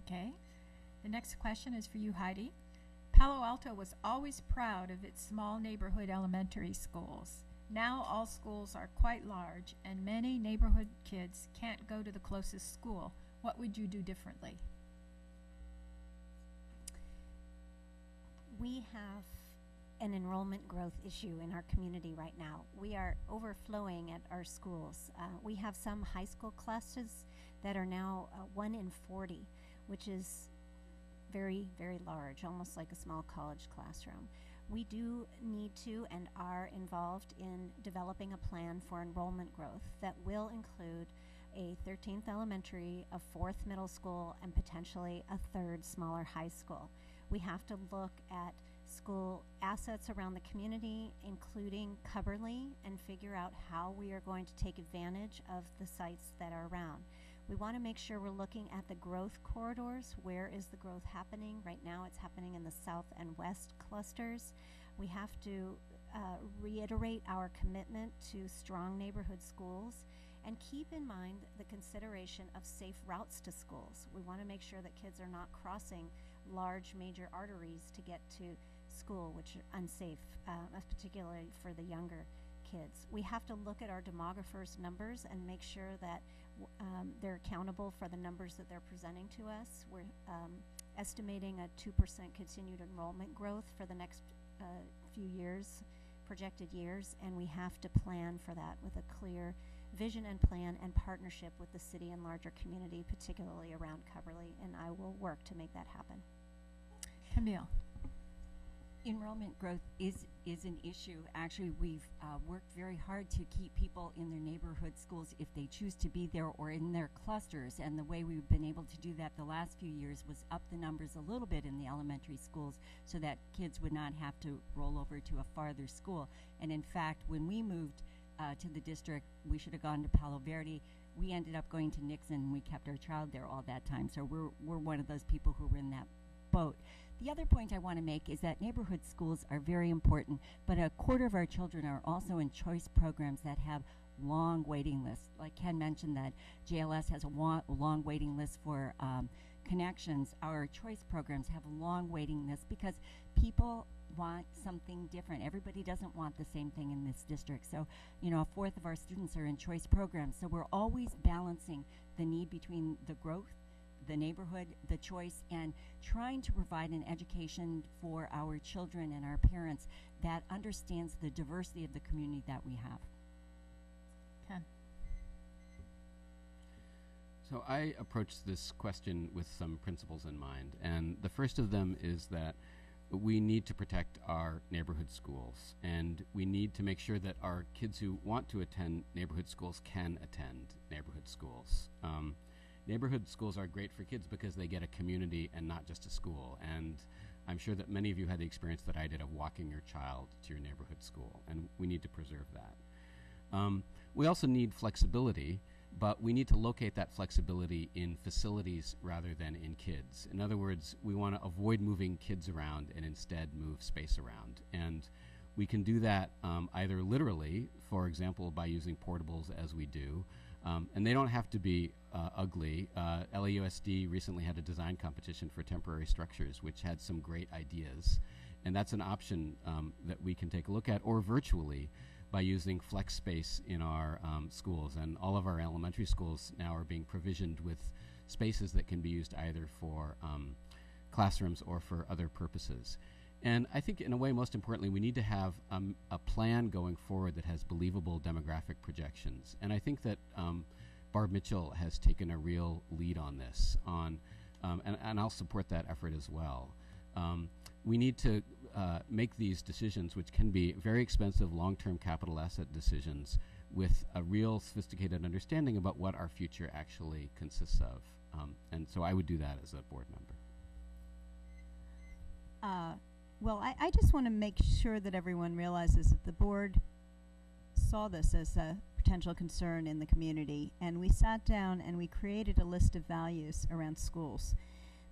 Okay. The next question is for you, Heidi. Palo Alto was always proud of its small neighborhood elementary schools. Now all schools are quite large, and many neighborhood kids can't go to the closest school. What would you do differently? We have an enrollment growth issue in our community right now. We are overflowing at our schools. We have some high school classes that are now 1 in 40, which is very, very large, almost like a small college classroom. We do need to and are involved in developing a plan for enrollment growth that will include a 13th elementary, a 4th middle school, and potentially a 3rd smaller high school. We have to look at school assets around the community, including Cubberley, and figure out how we are going to take advantage of the sites that are around. We want to make sure we're looking at the growth corridors. Where is the growth happening? Right now it's happening in the south and west clusters. We have to reiterate our commitment to strong neighborhood schools and keep in mind the consideration of safe routes to schools. We want to make sure that kids are not crossing large major arteries to get to school, which are unsafe, particularly for the younger kids. We have to look at our demographers' numbers and make sure that they're accountable for the numbers that they're presenting to us. We're estimating a 2% continued enrollment growth for the next few years, projected years, and we have to plan for that with a clear vision and plan and partnership with the city and larger community, particularly around Cubberley, and I will work to make that happen. Camille. Enrollment growth is an issue. Actually, we've worked very hard to keep people in their neighborhood schools if they choose to be there, or in their clusters. And the way we've been able to do that the last few years was up the numbers a little bit in the elementary schools so that kids would not have to roll over to a farther school. And in fact, when we moved to the district, we should have gone to Palo Verde. We ended up going to Nixon, and we kept our child there all that time. So we're one of those people who were in that boat. The other point I want to make is that neighborhood schools are very important, but a quarter of our children are also in choice programs that have long waiting lists. Like Ken mentioned, that JLS has a long waiting list for connections. Our choice programs have a long waiting list because people want something different. Everybody doesn't want the same thing in this district. So, you know, a fourth of our students are in choice programs. So we're always balancing the need between the growth, the neighborhood, the choice, and trying to provide an education for our children and our parents that understands the diversity of the community that we have. Ken. So I approached this question with some principles in mind, and the first of them is that we need to protect our neighborhood schools, and we need to make sure that our kids who want to attend neighborhood schools can attend neighborhood schools. Neighborhood schools are great for kids because they get a community and not just a school, and I'm sure that many of you had the experience that I did of walking your child to your neighborhood school, and we need to preserve that. We also need flexibility, but we need to locate that flexibility in facilities rather than in kids. In other words, we want to avoid moving kids around and instead move space around. And we can do that either literally, for example, by using portables as we do, and they don't have to be ugly. LAUSD recently had a design competition for temporary structures, which had some great ideas. And that's an option that we can take a look at, or virtually, by using flex space in our schools. And all of our elementary schools now are being provisioned with spaces that can be used either for classrooms or for other purposes. And I think, in a way, most importantly, we need to have a plan going forward that has believable demographic projections. And I think that Barb Mitchell has taken a real lead on this, and I'll support that effort as well. We need to make these decisions, which can be very expensive long-term capital asset decisions, with a real sophisticated understanding about what our future actually consists of. And so I would do that as a board member. Well, I just want to make sure that everyone realizes that the board saw this as a potential concern in the community, and we sat down and we created a list of values around schools,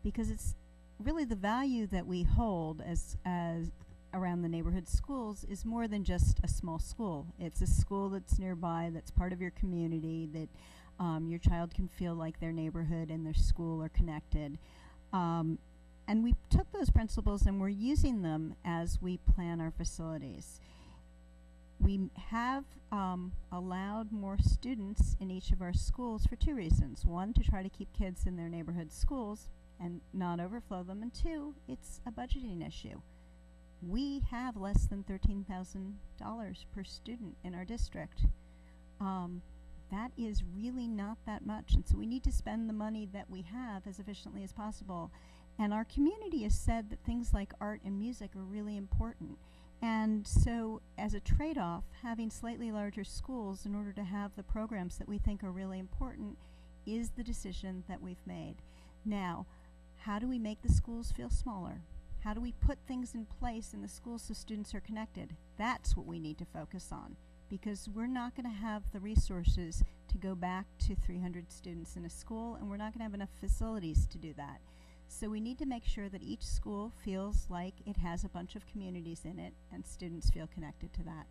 because it's really the value that we hold as around the neighborhood schools is more than just a small school. It's a school that's nearby, that's part of your community, that your child can feel like their neighborhood and their school are connected. And we took those principles and we're using them as we plan our facilities. We have allowed more students in each of our schools for two reasons. One, to try to keep kids in their neighborhood schools and not overflow them. And two, it's a budgeting issue. We have less than $13,000 per student in our district. That is really not that much. And so we need to spend the money that we have as efficiently as possible. And our community has said that things like art and music are really important. And so as a trade-off, having slightly larger schools in order to have the programs that we think are really important is the decision that we've made. Now, how do we make the schools feel smaller? How do we put things in place in the schools so students are connected? That's what we need to focus on, because we're not going to have the resources to go back to 300 students in a school, and we're not going to have enough facilities to do that. So we need to make sure that each school feels like it has a bunch of communities in it and students feel connected to that.